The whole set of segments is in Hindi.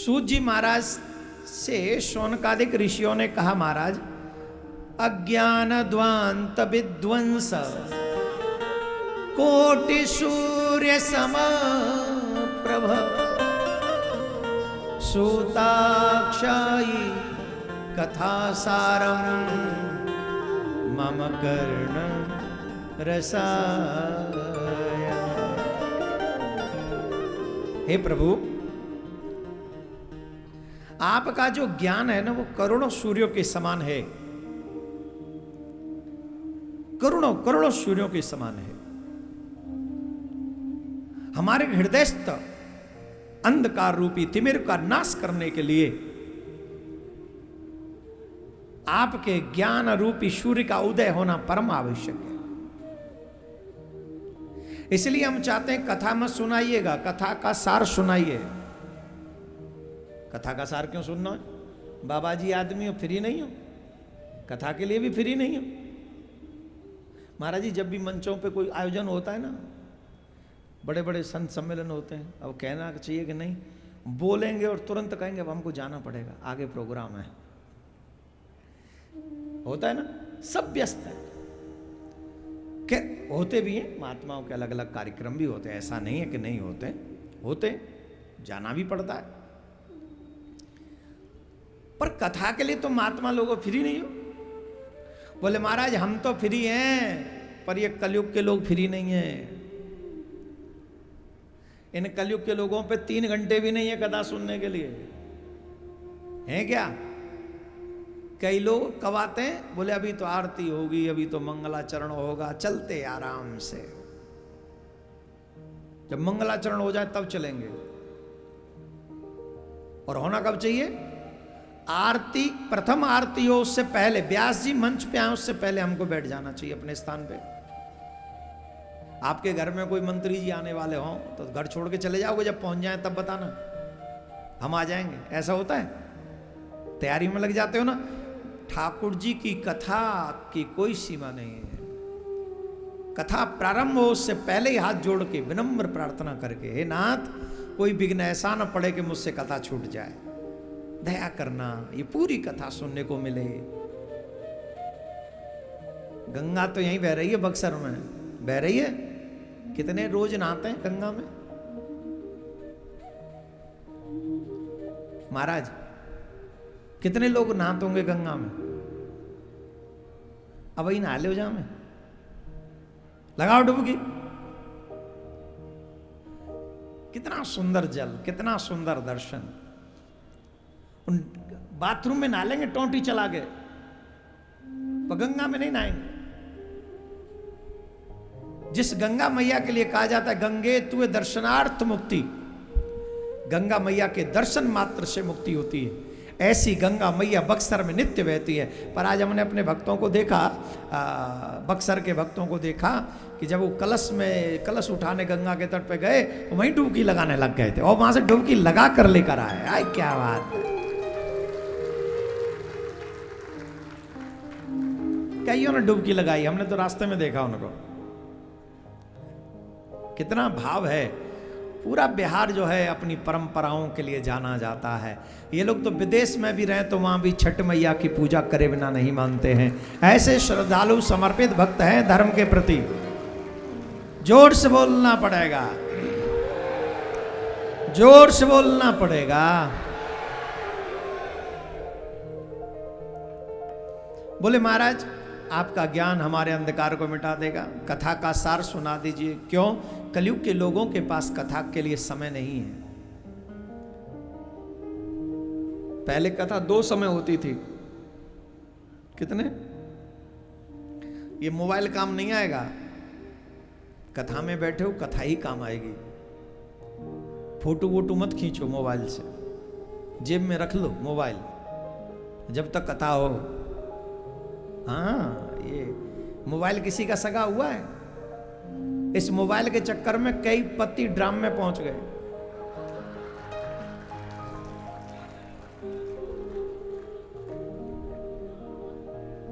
सूत जी महाराज से शौनकादिक ऋषियों ने कहा, महाराज अज्ञान द्वांत विध्वंस कोटि सूर्य सम प्रभ सूताक्षायी कथा सारम मम कर्ण रसाय। हे प्रभु, आपका जो ज्ञान है ना वो करोड़ों सूर्यों के समान है, करोड़ों करोड़ों सूर्यों के समान है। हमारे हृदयस्थ अंधकार रूपी तिमिर का नाश करने के लिए आपके ज्ञान रूपी सूर्य का उदय होना परम आवश्यक है। इसलिए हम चाहते हैं कथा मत सुनाइएगा, कथा का सार सुनाइए। कथा का सार क्यों सुनना है? बाबा जी आदमी हो, फ्री नहीं हो, कथा के लिए भी फ्री नहीं हो। महाराज जी जब भी मंचों पे कोई आयोजन होता है ना, बड़े बड़े संत सम्मेलन होते हैं, अब कहना चाहिए कि नहीं, बोलेंगे और तुरंत कहेंगे अब हमको जाना पड़ेगा, आगे प्रोग्राम है। होता है ना, सब व्यस्त है। के होते भी हैं, महात्माओं के अलग अलग कार्यक्रम भी होते हैं, ऐसा नहीं है कि नहीं होते, होते जाना भी पड़ता है। पर कथा के लिए तो महात्मा लोगों फ्री नहीं हो। बोले महाराज हम तो फ्री हैं, पर ये कलयुग के लोग फ्री नहीं हैं। इन कलयुग के लोगों पे 3 घंटे भी नहीं है कथा सुनने के लिए, हैं क्या? कई लोग कब आते हैं? बोले अभी तो आरती होगी, अभी तो मंगलाचरण होगा, चलते आराम से, जब मंगलाचरण हो जाए तब चलेंगे। और होना कब चाहिए? आरती, प्रथम आरती हो उससे पहले, व्यास जी मंच पे आए उससे पहले हमको बैठ जाना चाहिए अपने स्थान पे। आपके घर में कोई मंत्री जी आने वाले हों तो घर छोड़ के चले जाओगे, जब पहुंच जाए तब बताना, हम आ जाएंगे। ऐसा होता है? तैयारी में लग जाते हो ना। ठाकुर जी की कथा की कोई सीमा नहीं है। कथा प्रारंभ हो उससे पहले ही हाथ जोड़ के विनम्र प्रार्थना करके, हे नाथ कोई विघ्न ऐसा न पड़े कि मुझसे कथा छूट जाए, दया करना, ये पूरी कथा सुनने को मिले। गंगा तो यहीं बह रही है, बक्सर में बह रही है। कितने रोज नहाते हैं गंगा में महाराज? कितने लोग नहाते होंगे गंगा में? अब वही नहा ले, जा में लगाओ डुबकी। कितना सुंदर जल, कितना सुंदर दर्शन। उन बाथरूम में नहा लेंगे टोंटी चला के, पर गंगा में नहीं नहाएंगे। जिस गंगा मैया के लिए कहा जाता है गंगे तुए दर्शनार्थ मुक्ति, गंगा मैया के दर्शन मात्र से मुक्ति होती है, ऐसी गंगा मैया बक्सर में नित्य बहती है। पर आज हमने अपने भक्तों को देखा, बक्सर के भक्तों को देखा कि जब वो कलश उठाने गंगा के तट पे गए तो वहीं डुबकी लगाने लग गए थे, और वहां से डुबकी लगा कर लेकर आए। आए क्या बात है! कईयों ने डुबकी लगाई, हमने तो रास्ते में देखा उनको। कितना भाव है। पूरा बिहार जो है अपनी परंपराओं के लिए जाना जाता है। ये लोग तो विदेश में भी रहे तो वहां भी छठ मैया की पूजा करे बिना नहीं मानते हैं। ऐसे श्रद्धालु समर्पित भक्त हैं धर्म के प्रति। जोर से बोलना पड़ेगा, जोर से बोलना पड़ेगा। बोले महाराज आपका ज्ञान हमारे अंधकार को मिटा देगा, कथा का सार सुना दीजिए। क्यों? कलयुग के लोगों के पास कथा के लिए समय नहीं है। पहले कथा 2 समय होती थी। कितने? ये मोबाइल काम नहीं आएगा। कथा में बैठे हो, कथा ही काम आएगी। फोटो वोटो मत खींचो मोबाइल से, जेब में रख लो मोबाइल जब तक कथा हो। हाँ, ये मोबाइल किसी का सगा हुआ है? इस मोबाइल के चक्कर में कई पति ड्राम में पहुंच गए।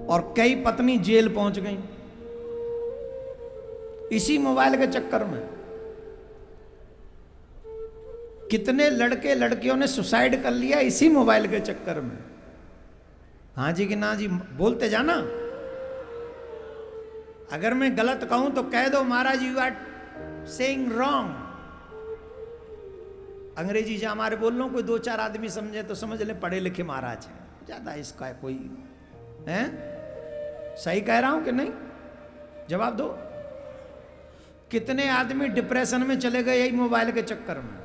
और कई पत्नी जेल पहुंच गई इसी मोबाइल के चक्कर में। कितने लड़के लड़कियों ने सुसाइड कर लिया इसी मोबाइल के चक्कर में। हाँ जी कि ना जी, बोलते जाना। अगर मैं गलत कहूं तो कह दो महाराज यू आर सेइंग रॉन्ग। अंग्रेजी जो हमारे बोल रहा हूं, कोई दो चार आदमी समझे तो समझ ले पढ़े लिखे महाराज हैं, ज्यादा इसका कोई है। सही कह रहा हूं कि नहीं? जवाब दो। कितने आदमी डिप्रेशन में चले गए यही मोबाइल के चक्कर में।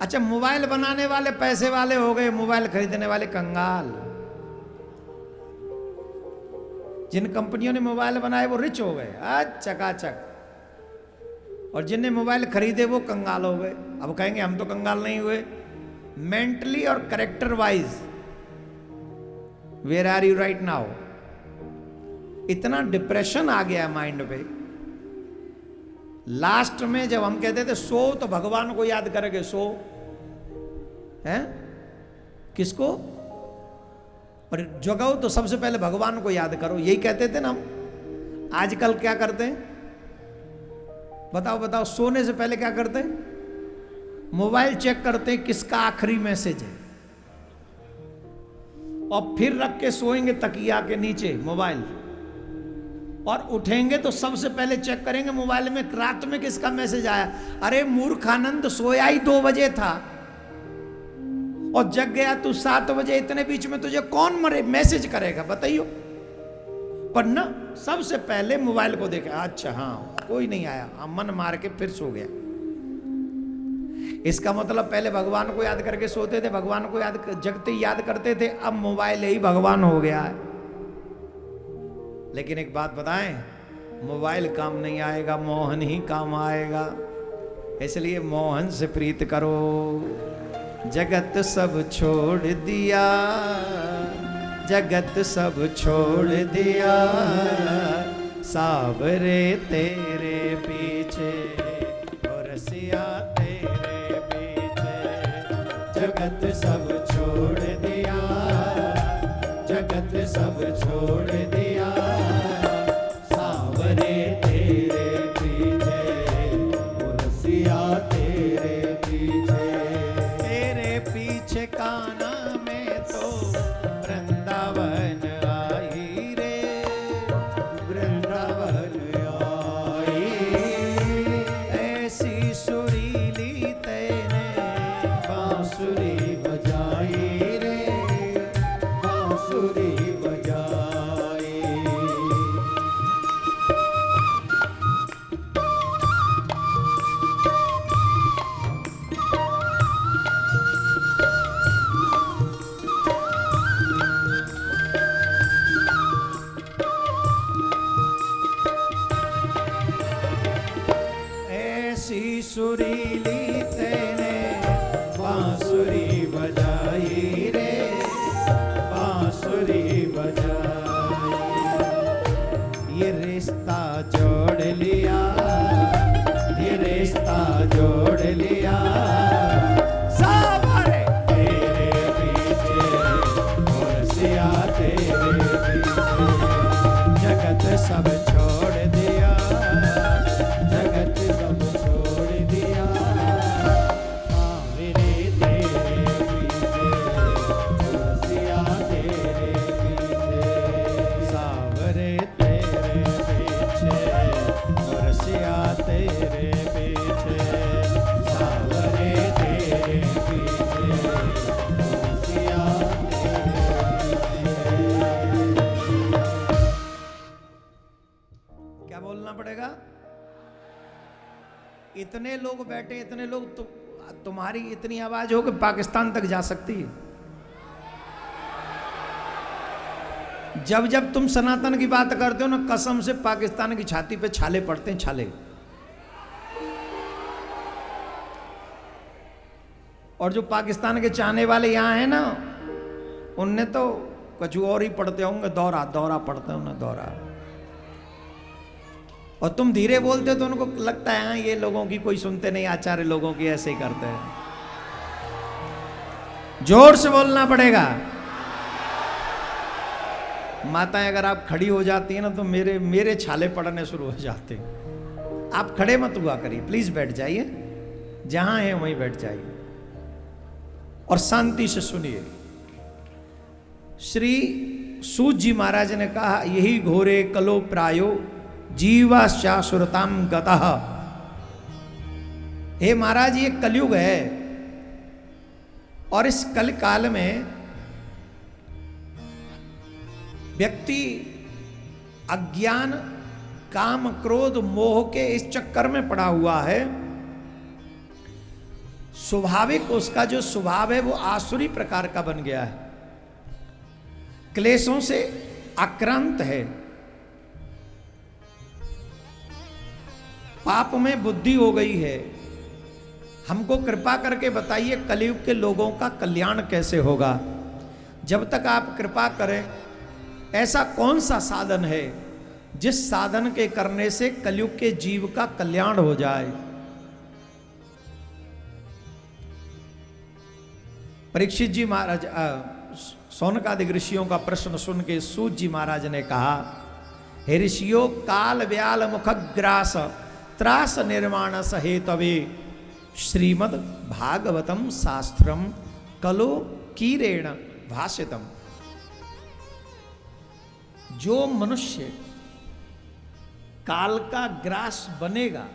अच्छा, मोबाइल बनाने वाले पैसे वाले हो गए, मोबाइल खरीदने वाले कंगाल। जिन कंपनियों ने मोबाइल बनाए वो रिच हो गए चकाचक, और जिनने मोबाइल खरीदे वो कंगाल हो गए। अब कहेंगे हम तो कंगाल नहीं हुए। मेंटली और character wise where are you right now? इतना डिप्रेशन आ गया माइंड पे। लास्ट में जब हम कहते थे सो तो भगवान को याद करेंगे, सो है किसको, और जगाओ तो सबसे पहले भगवान को याद करो, यही कहते थे ना हम। आजकल क्या करते हैं बताओ बताओ? सोने से पहले क्या करते हैं? मोबाइल चेक करते हैं किसका आखिरी मैसेज है, और फिर रख के सोएंगे तकिया के नीचे मोबाइल, और उठेंगे तो सबसे पहले चेक करेंगे मोबाइल में रात में किसका मैसेज आया। अरे मूर्खानंद, सोया ही 2 बजे था और जग गया तू 7 बजे। इतने बीच में तुझे कौन मरे मैसेज करेगा बताइयो? पर ना, सबसे पहले मोबाइल को देखा, अच्छा हाँ कोई नहीं आया, मन मार के फिर सो गया। इसका मतलब पहले भगवान को याद करके सोते थे, भगवान को याद जगते याद करते थे, अब मोबाइल ही भगवान हो गया है। लेकिन एक बात बताएं, मोबाइल काम नहीं आएगा, मोहन ही काम आएगा। इसलिए मोहन से प्रीत करो। जगत सब छोड़ दिया, जगत सब छोड़ दिया, सावरे तेरे पीछे और रसिया तेरे पीछे। जगत सब छोड़ दिया, जगत सब छोड़ दिया, सावरे तेरे पीछे और रसिया तेरे पीछे। तेरे पीछे काना में तो वृंदावन आई रे, वृंदावन आई। ऐसी सुरीली तेने बांसुरी बजाई रे, बांसुरी बजाई। ऐसी सुरीली तेने बांसुरी बजाई रे, बांसुरी बजाई। ये रिश्ता जोड़ लिया, ये रिश्ता जोड़ लिया, सावरे तेरे पीछे और सिया तेरे पीछे। जगत सब छोड़ दिया, जगत सब छोड़ दिया, सावरे तेरे पीछे और सिया तेरे पीछे। सावरे तेरे पीछे और सिया तेरे पीछे, सावरे तेरे पीछे और सिया तेरे पीछे। क्या बोलना पड़ेगा? इतने लोग बैठे, इतने लोग, तुम्हारी इतनी आवाज हो कि पाकिस्तान तक जा सकती है। जब जब तुम सनातन की बात करते हो ना, कसम से पाकिस्तान की छाती पे छाले पड़ते हैं, छाले। और जो पाकिस्तान के चाहने वाले यहाँ हैं ना, उनने तो कुछ और ही पढ़ते होंगे, दौरा दौरा पढ़ते हो ना, दौरा। और तुम धीरे बोलते हो तो उनको लगता है हाँ ये लोगों की कोई सुनते नहीं, आचार्य लोगों की ऐसे ही करते हैं। जोर से बोलना पड़ेगा। माताएं अगर आप खड़ी हो जाती है ना तो मेरे छाले पड़ने शुरू हो जाते हैं। आप खड़े मत हुआ करिए, प्लीज बैठ जाइए, जहां है वहीं बैठ जाइए और शांति से सुनिए। श्री सूत जी महाराज ने कहा, यही घोरे कलो प्रायो जीवाश्चासुरताम गतः। हे महाराज, ये कलयुग है और इस कल काल में व्यक्ति अज्ञान, काम, क्रोध, मोह के इस चक्कर में पड़ा हुआ है। स्वाभाविक उसका जो स्वभाव है वो आसुरी प्रकार का बन गया है, क्लेशों से आक्रांत है, पाप में बुद्धि हो गई है। हमको कृपा करके बताइए कलयुग के लोगों का कल्याण कैसे होगा? जब तक आप कृपा करें, ऐसा कौन सा साधन है जिस साधन के करने से कलयुग के जीव का कल्याण हो जाए? परीक्षित जी महाराज, सौनकादिक ऋषियों का प्रश्न सुन के सूत जी महाराज ने कहा, हे ऋषियों, काल व्याल मुखग्रास त्रास निर्माण सहेतवे श्रीमद् भागवतम शास्त्रम कलो कीरेण भाषितम। जो मनुष्य काल का ग्रास बनेगा,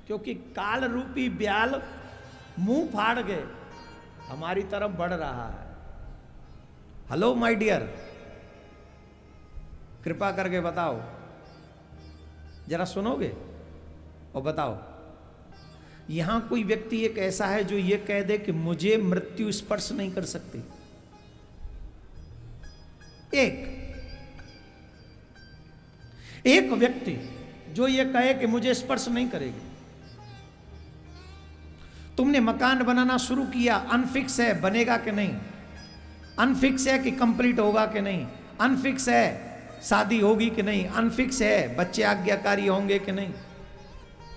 क्योंकि काल रूपी ब्याल मुंह फाड़ गए हमारी तरफ बढ़ रहा है। हेलो माय डियर, कृपा करके बताओ, जरा सुनोगे और बताओ, यहां कोई व्यक्ति एक ऐसा है जो ये कह दे कि मुझे मृत्यु स्पर्श नहीं कर सकती? एक व्यक्ति जो ये कहे कि मुझे स्पर्श नहीं करेगी। तुमने मकान बनाना शुरू किया, अनफिक्स है बनेगा कि नहीं, अनफिक्स है कि कंप्लीट होगा कि नहीं, अनफिक्स है शादी होगी कि नहीं, अनफिक्स है बच्चे आज्ञाकारी होंगे कि नहीं,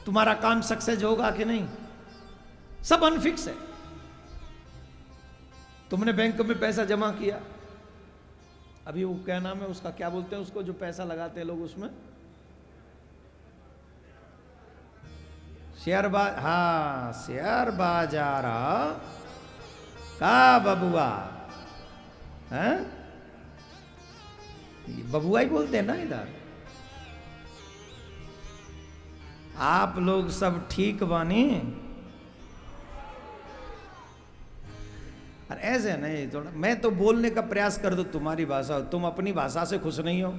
तुम्हारा काम सक्सेस होगा कि नहीं, सब अनफिक्स है। तुमने बैंक में पैसा जमा किया, अभी वो क्या नाम है उसका, क्या बोलते हैं उसको जो पैसा लगाते हैं लोग उसमें, शेयर बाजार का बबुआ है, बबुआ ही बोलते हैं ना इधर। आप लोग सब ठीक बानी? और ऐसे नहीं, थोड़ा मैं तो बोलने का प्रयास कर दो तुम्हारी भाषा, तुम अपनी भाषा से खुश नहीं हो।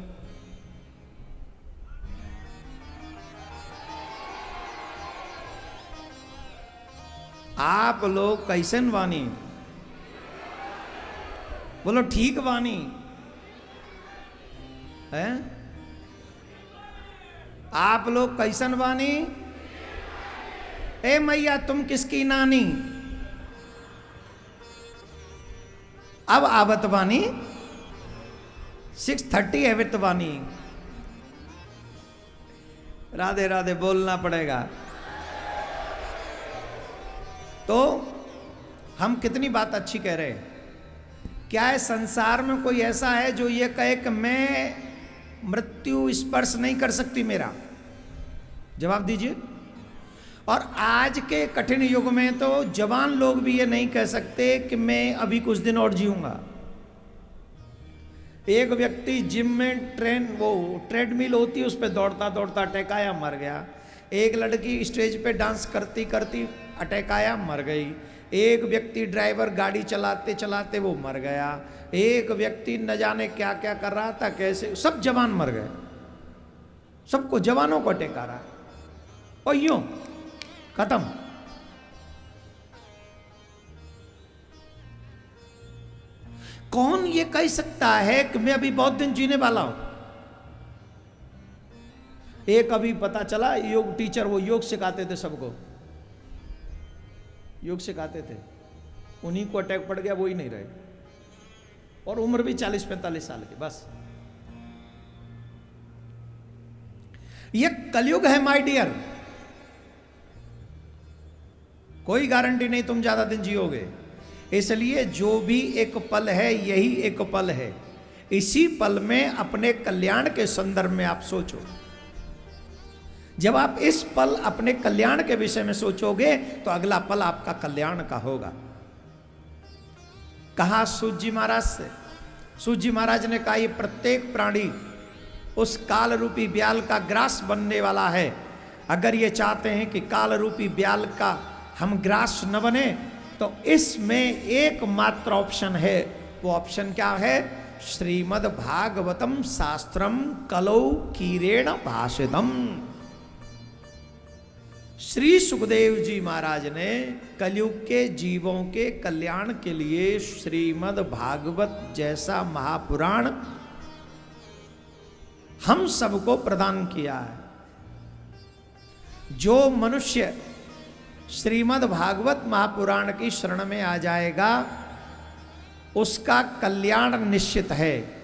आप लोग कैसन वानी? बोलो ठीक वानी है? आप लोग कैसन वानी? ए मैया तुम किसकी नानी? अब आवत वानी 6:30 एवित वानी। राधे राधे बोलना पड़ेगा। तो हम कितनी बात अच्छी कह रहे हैं। क्या है संसार में कोई ऐसा है जो ये कहे कि मैं मृत्यु स्पर्श नहीं कर सकती मेरा? जवाब दीजिए। और आज के कठिन युग में तो जवान लोग भी ये नहीं कह सकते कि मैं अभी कुछ दिन और जीऊंगा। एक व्यक्ति जिम में ट्रेडमिल होती है उस पर दौड़ता दौड़ता अटैक आया, मर गया। एक लड़की स्टेज पे डांस करती करती अटैक आया, मर गई। एक व्यक्ति ड्राइवर गाड़ी चलाते चलाते वो मर गया। एक व्यक्ति न जाने क्या क्या कर रहा था, कैसे, सब जवान मर गए। सबको जवानों को अटैक आ रहा और यूं खत्म। कौन ये कह सकता है कि मैं अभी बहुत दिन जीने वाला हूं? एक अभी पता चला योग टीचर, वो योग सिखाते थे सबको, योग सिखाते थे, उन्हीं को अटैक पड़ गया, वो ही नहीं रहे और उम्र भी 40-45 साल की। बस ये कलयुग है माय डियर। कोई गारंटी नहीं तुम ज्यादा दिन जियोगे। इसलिए जो भी एक पल है यही एक पल है। इसी पल में अपने कल्याण के संदर्भ में आप सोचो। जब आप इस पल अपने कल्याण के विषय में सोचोगे तो अगला पल आपका कल्याण का होगा। कहा सूत जी महाराज से, सूत जी महाराज ने कहा ये प्रत्येक प्राणी उस काल रूपी ब्याल का ग्रास बनने वाला है। अगर ये चाहते हैं कि काल रूपी ब्याल का हम ग्रास न बने तो इसमें एकमात्र ऑप्शन है। वो ऑप्शन क्या है? श्रीमद् भागवतम शास्त्रम कलौ कीरेण भाषितम। श्री सुखदेव जी महाराज ने कलयुग के जीवों के कल्याण के लिए श्रीमद् भागवत जैसा महापुराण हम सबको प्रदान किया है। जो मनुष्य श्रीमद् भागवत महापुराण की शरण में आ जाएगा उसका कल्याण निश्चित है।